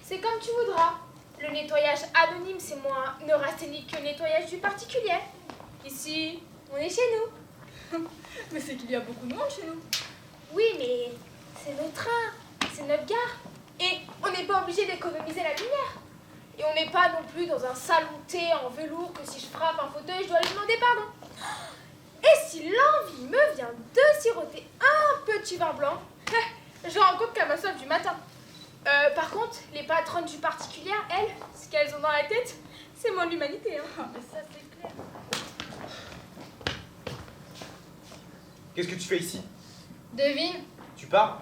C'est comme tu voudras. Le nettoyage anonyme, c'est moins neurasthénique que le nettoyage du particulier. Ici, on est chez nous. Mais c'est qu'il y a beaucoup de monde chez nous. Oui, mais c'est notre train, c'est notre gare. Et on n'est pas obligé d'économiser la lumière. Et on n'est pas non plus dans un salon thé en velours que si je frappe un fauteuil, je dois lui demander pardon. Et si l'envie me vient de siroter un petit vin blanc, je rends compte qu'à ma soif du matin. Par contre, les patronnes du particulier, elles, ce qu'elles ont dans la tête, c'est moins de l'humanité. Hein. Ça, c'est clair. Qu'est-ce que tu fais ici? Devine. Tu pars?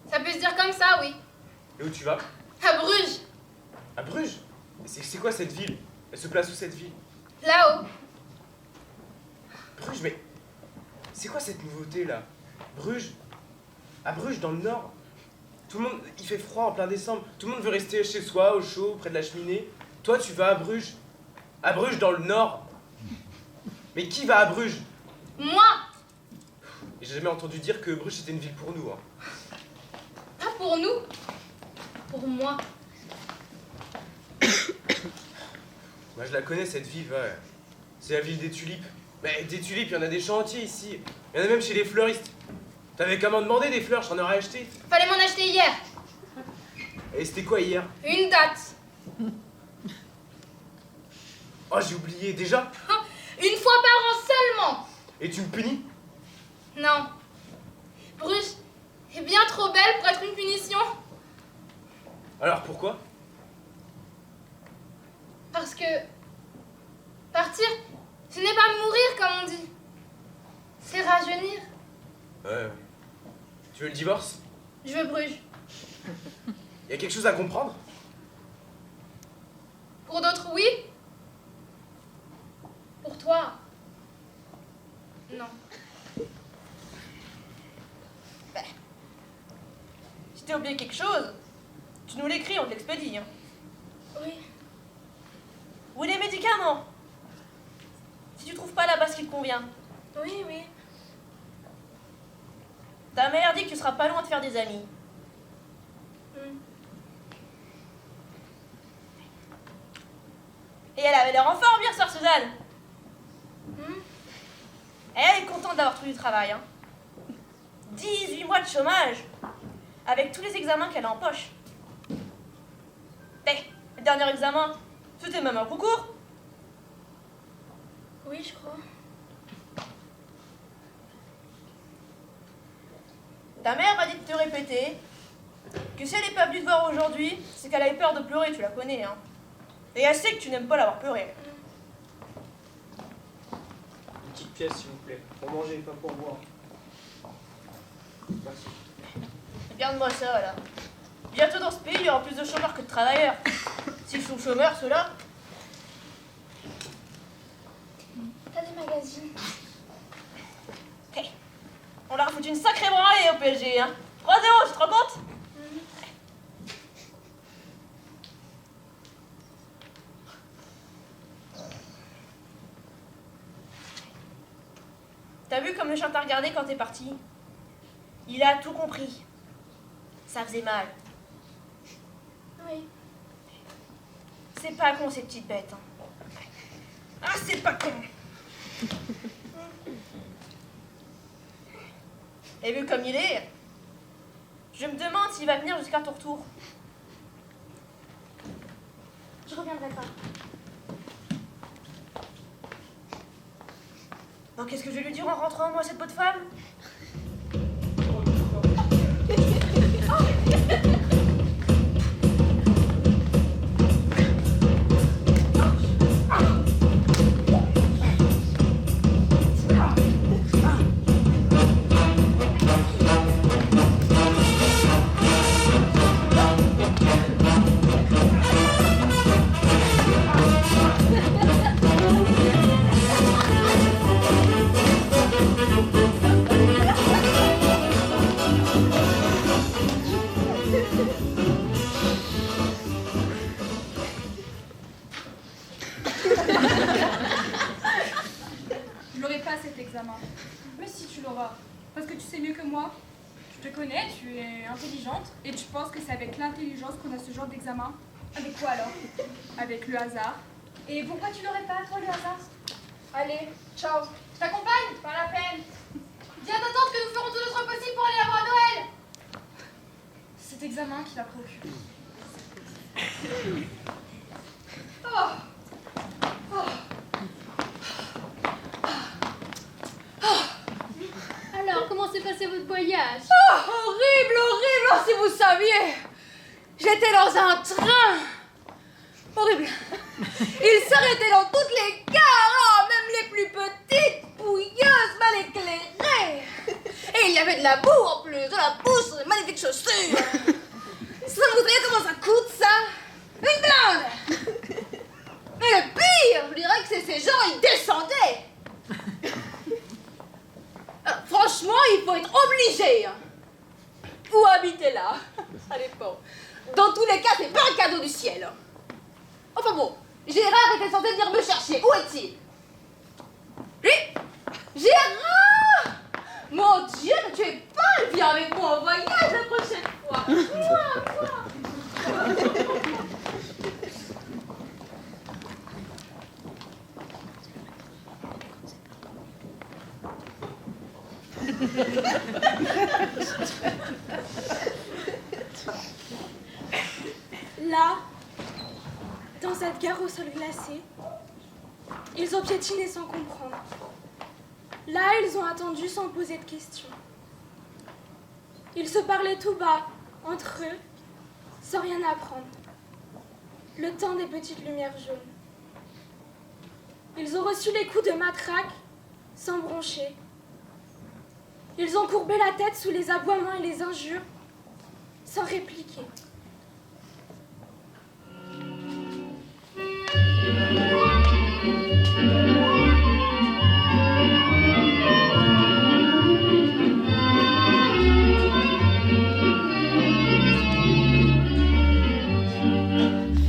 Ça peut se dire comme ça, oui. Et où tu vas? À Bruges. À Bruges? C'est quoi cette ville? Elle se place où cette ville? Là-haut. Bruges, mais c'est quoi cette nouveauté là? Bruges? À Bruges, dans le nord? Tout le monde, il fait froid en plein décembre. Tout le monde veut rester chez soi, au chaud, près de la cheminée. Toi, tu vas à Bruges? À Bruges, dans le nord? Mais qui va à Bruges? Moi. J'ai jamais entendu dire que Bruges c'était une ville pour nous. Hein. Pas pour nous. Pour moi. Moi, je la connais cette ville, ouais. C'est la ville des tulipes. Mais des tulipes, il y en a des chantiers ici. Il y en a même chez les fleuristes. T'avais qu'à m'en demander des fleurs, j'en aurais acheté. Fallait m'en acheter hier. Et c'était quoi hier? Une date. Oh, j'ai oublié, déjà? Une fois par an seulement. Et tu me punis? Non. Bruges est bien trop belle pour être une punition. Alors pourquoi? Parce que partir, ce n'est pas mourir comme on dit. C'est rajeunir. Ouais. Tu veux le divorce? Je veux Bruges. Y a quelque chose à comprendre? Pour d'autres, oui. Pour toi, non. Si t'as oublié quelque chose, tu nous l'écris, on te l'expédie. Hein. Oui. Ou les médicaments. Si tu trouves pas la base qui te convient. Oui, oui. Ta mère dit que tu seras pas loin de faire des amis. Et elle avait l'air en forme, bien sœur Suzanne. Elle est contente d'avoir trouvé du travail. Hein. 18 mois de chômage, avec tous les examens qu'elle a en poche. Le dernier examen, c'était même un concours. Oui, je crois. Ta mère m'a dit de te répéter que si elle n'est pas venue te voir aujourd'hui, c'est qu'elle avait peur de pleurer, tu la connais. Hein. Et elle sait que tu n'aimes pas l'avoir pleuré. Une petite pièce, s'il vous plaît. Pour manger, pas pour boire. Merci. Regarde-moi ça, là. Bientôt dans ce pays, il y aura plus de chômeurs que de travailleurs. S'ils sont chômeurs, ceux-là. T'as des magazines? Hey, on leur a foutu une sacrée branlée au PSG, hein. 3-0, tu te rends compte? T'as vu comme le chien t'a regardé quand t'es parti? Il a tout compris. Ça faisait mal. Oui. C'est pas con, ces petites bêtes. Hein. Ah, c'est pas con. Et vu comme il est, je me demande s'il va venir jusqu'à ton retour. Je reviendrai pas. Donc qu'est-ce que je vais lui dire en rentrant, moi, cette bonne femme? Je l'aurai pas cet examen. Mais si tu l'auras. Parce que tu sais mieux que moi. Je te connais, tu es intelligente et tu penses que c'est avec l'intelligence qu'on a ce genre d'examen. Avec quoi alors? Avec le hasard. Et pourquoi tu l'aurais pas, toi, le hasard? Allez, ciao. Je t'accompagne? Pas la peine. Dis à ta tante que nous ferons tout notre possible pour aller la voir à Noël. Cet examen qui la préoccupe. Alors, comment s'est passé votre voyage? Horrible, horrible, oh, si vous saviez. J'étais dans un train. Horrible. Il s'arrêtait dans toutes les gares, oh, même les plus petites, pouilleuses, mal éclairées. Et il y avait de la boue en plus, de la boue sur les magnifiques chaussures. Ça, vous savez comment ça coûte, ça? Une blinde. Mais le pire, je dirais que c'est ces gens, ils descendaient. Franchement, il faut être obligé. Ou habiter là. Ça dépend. Dans tous les cas, c'est pas un cadeau du ciel. Enfin bon, Gérard était censé venir me chercher. Où est-il? Lui? Gérard! Mon Dieu, mais tu es pâle. Viens avec moi en voyage la prochaine fois. Là, dans cette gare au sol glacé, ils ont piétiné sans comprendre. Là, ils ont attendu sans poser de questions. Ils se parlaient tout bas, entre eux, sans rien apprendre. Le temps des petites lumières jaunes. Ils ont reçu les coups de matraque, sans broncher. Ils ont courbé la tête sous les aboiements et les injures, sans répliquer.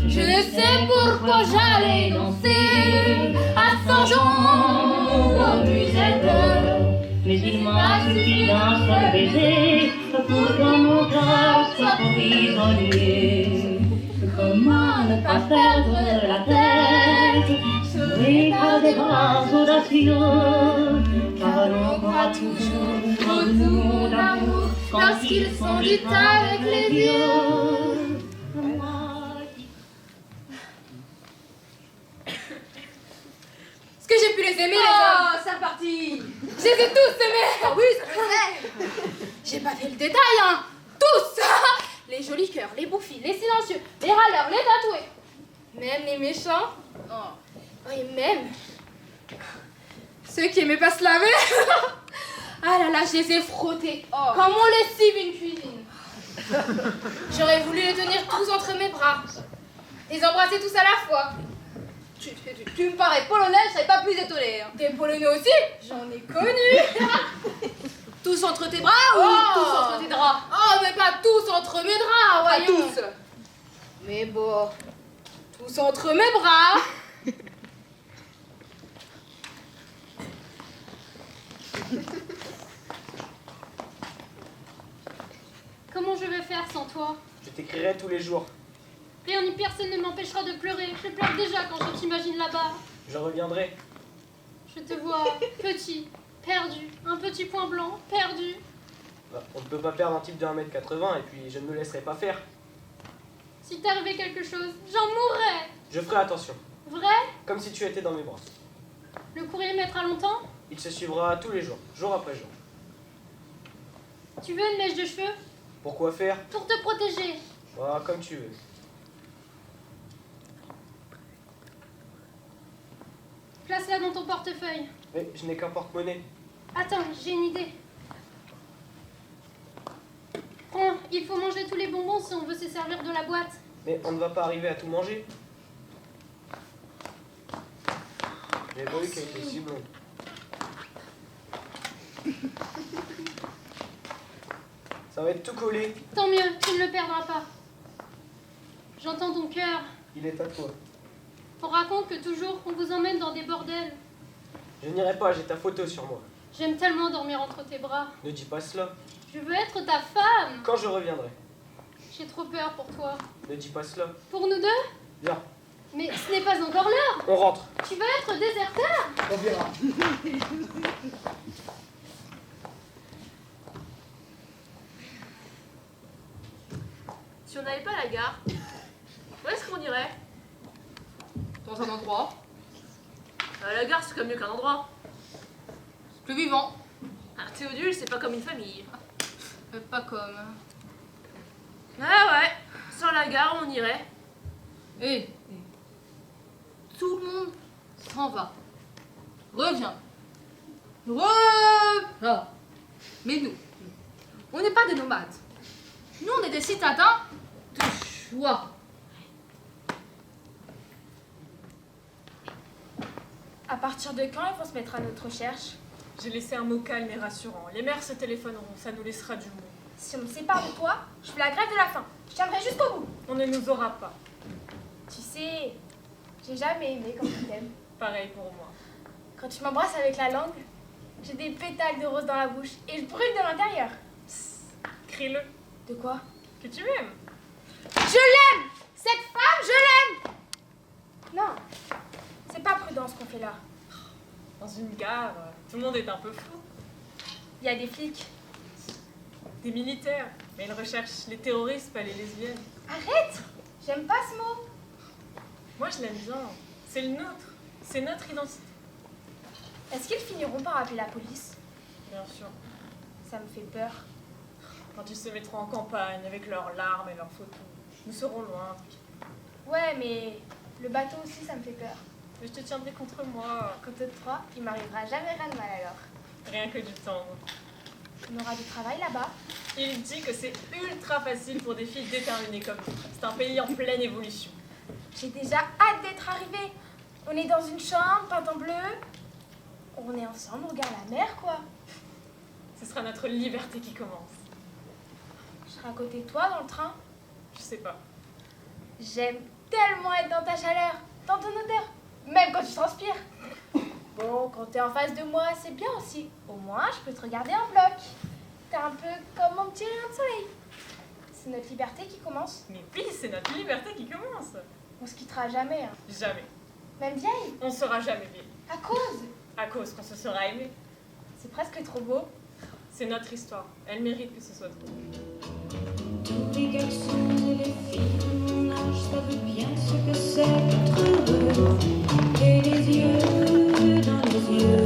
Je ne sais pourquoi j'allais danser à Saint-Jean ou au musette. Mais il m'a suffi d'un seul baiser pour que mon cœur soit prisonnier. Comment ne pas perdre la tête, sauvé par des bras audacieux, car l'on croit toujours aux mots d'amour quand ils sont dits avec les yeux. Est-ce que j'ai pu les aimer, les Oh, hommes? c'est reparti. Je les ai tous aimés. Ah oui, ça je sais. J'ai pas fait le détail, hein. Tous. Les jolis cœurs, les bouffis, les silencieux, les râleurs, les tatoués. Même les méchants. Oh. Et même ceux qui aimaient pas se laver. Ah là là, je les ai frottés. Comme on lessive une cuisine. J'aurais voulu les tenir tous entre mes bras. Les embrasser tous à la fois. Tu me parais polonais, je serais pas plus étonnée. Hein. Des Polonais aussi, j'en ai connu. Tous entre tes bras ou Oh. tous entre tes draps? Oh, mais pas tous entre mes draps, Pas voyons. tous. Mais bon, tous entre mes bras. Comment je vais faire sans toi? Je t'écrirai tous les jours. Rien ni personne ne m'empêchera de pleurer. Je pleure déjà quand je t'imagine là-bas. Je reviendrai. Je te vois petit, perdu, un petit point blanc, perdu. Bah, on ne peut pas perdre un type de 1m80 et puis je ne me laisserai pas faire. Si t'arrivait quelque chose, j'en mourrais. Je ferai attention, Vrai? comme si tu étais dans mes bras. Le courrier mettra longtemps? Il se suivra tous les jours, jour après jour. Tu veux une mèche de cheveux? Pourquoi faire? Pour te protéger. Bah, comme tu veux. Place-la dans ton portefeuille. Mais je n'ai qu'un porte-monnaie. Attends, j'ai une idée. Prends, il faut manger tous les bonbons si on veut se servir de la boîte. Mais on ne va pas arriver à tout manger. J'ai pas vu qu'elle était si blonde. Ça va être tout collé. Tant mieux, tu ne le perdras pas. J'entends ton cœur. Il est à toi. On raconte que toujours on vous emmène dans des bordels. Je n'irai pas, j'ai ta photo sur moi. J'aime tellement dormir entre tes bras. Ne dis pas cela. Je veux être ta femme. Quand je reviendrai. J'ai trop peur pour toi. Ne dis pas cela. Pour nous deux? Viens, Mais ce n'est pas encore l'heure. on rentre. Tu vas être déserteur. On verra. Si on n'allait pas à la gare, où est-ce qu'on irait? Dans un endroit La gare, c'est quand même mieux qu'un endroit. plus vivant. Un Théodule, c'est pas comme une famille. Pas comme. Ah ouais, sans la gare, on irait. Eh, tout le monde s'en va. Reviens. Ah. Mais nous, on n'est pas des nomades. Nous, on est des citadins de choix. À partir de quand ils vont se mettre à notre recherche? J'ai laissé un mot calme et rassurant. Les mères se téléphoneront, ça nous laissera du monde. Si on me sépare de toi, je fais la grève de la faim. Je tiendrai jusqu'au bout. On ne nous aura pas. Tu sais, j'ai jamais aimé quand tu t'aimes. Pareil pour moi. Quand tu m'embrasses avec la langue, j'ai des pétales de rose dans la bouche et je brûle de l'intérieur. Crie-le, De quoi? que tu m'aimes. Je l'aime! Cette femme, je l'aime! Non, c'est pas prudent ce qu'on fait là. Dans une gare, tout le monde est un peu fou. Il y a des flics. Des militaires, mais ils recherchent les terroristes, pas les lesbiennes. Arrête! J'aime pas ce mot. Moi, je l'aime bien. C'est le nôtre. C'est notre identité. Est-ce qu'ils finiront par appeler la police? Bien sûr. Ça me fait peur. Quand ils se mettront en campagne avec leurs larmes et leurs photos, nous serons loin. Ouais, mais le bateau aussi, ça me fait peur. Mais je te tiendrai contre moi. Quant aux trois, il m'arrivera jamais rien de mal alors. Rien que du temps. On aura du travail là-bas. Il dit que c'est ultra facile pour des filles déterminées comme nous. C'est un pays en pleine évolution. J'ai déjà hâte d'être arrivée. On est dans une chambre peinte en bleu. On est ensemble, on regarde la mer, quoi. Ce sera notre liberté qui commence. Je serai à côté de toi dans le train. Je sais pas. J'aime tellement être dans ta chaleur, dans ton odeur, même quand tu transpires. Bon, quand t'es en face de moi, c'est bien aussi. Au moins, je peux te regarder en bloc. T'es un peu comme mon petit rayon de soleil. C'est notre liberté qui commence. Mais oui, c'est notre liberté qui commence. On se quittera jamais, hein. Jamais. Même vieille, On sera jamais vieille. à cause. À cause qu'on se sera aimé. C'est presque trop beau. C'est notre histoire. Elle mérite que ce soit trop. Tous les garçons et les filles de mon âge savent bien ce que c'est d'être heureux. Et les yeux dans les yeux,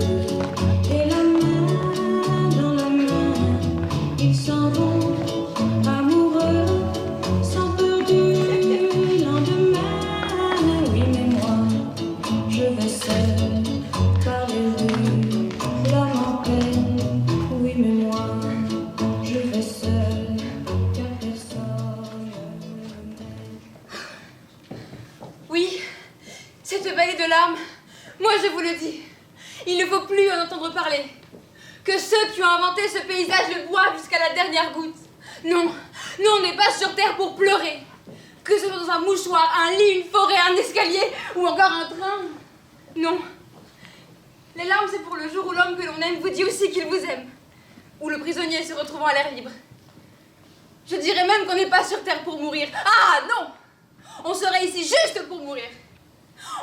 et la main dans la main, ils s'en vont amoureux, sans peur du lendemain. Oui, mais moi, je vais seul par les rues, l'âme en peine. Oui, mais moi, je vais seul, car personne ne m'aime. Oui, cette vallée de larmes, moi je vous le dis, il ne faut plus en entendre parler. Que ceux qui ont inventé ce paysage le boivent jusqu'à la dernière goutte. Non, nous on n'est pas sur terre pour pleurer. Que ce soit dans un mouchoir, un lit, une forêt, un escalier ou encore un train. Non. Les larmes c'est pour le jour où l'homme que l'on aime vous dit aussi qu'il vous aime. Ou le prisonnier se retrouvant à l'air libre. Je dirais même qu'on n'est pas sur terre pour mourir. Ah non! On serait ici juste pour mourir.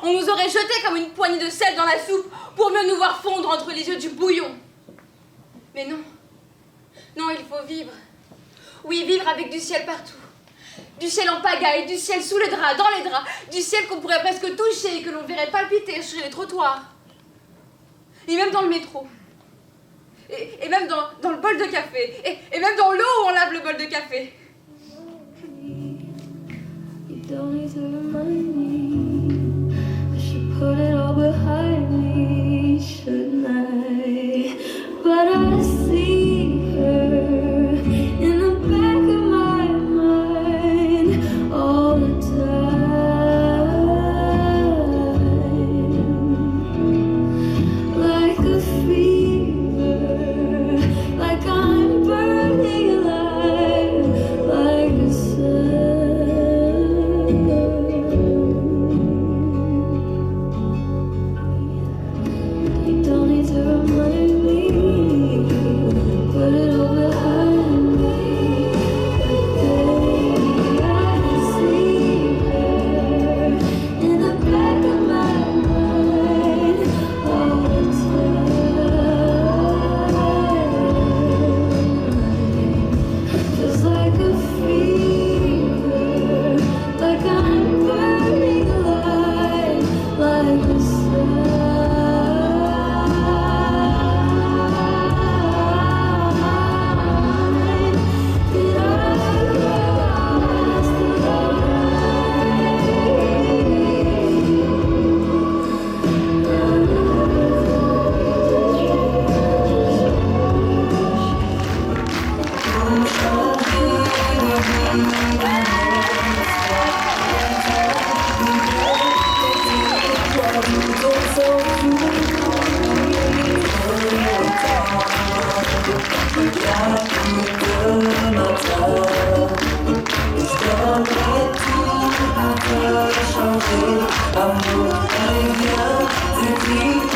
On nous aurait jetés comme une poignée de sel dans la soupe pour mieux nous voir fondre entre les yeux du bouillon. Mais non. Non, il faut vivre. Oui, vivre avec du ciel partout. Du ciel en pagaille, du ciel sous les draps, dans les draps, du ciel qu'on pourrait presque toucher et que l'on verrait palpiter sur les trottoirs. Et même dans le métro. Et même dans le bol de café. Et même dans l'eau où on lave le bol de café. You don't need to remind me. I should put it all behind me, shouldn't I? But I see her in the back of my mind all the time. Like a fever, like I'm burning alive, like a sun. You don't need to remind me. peut changer. Amour, allez viens, c'est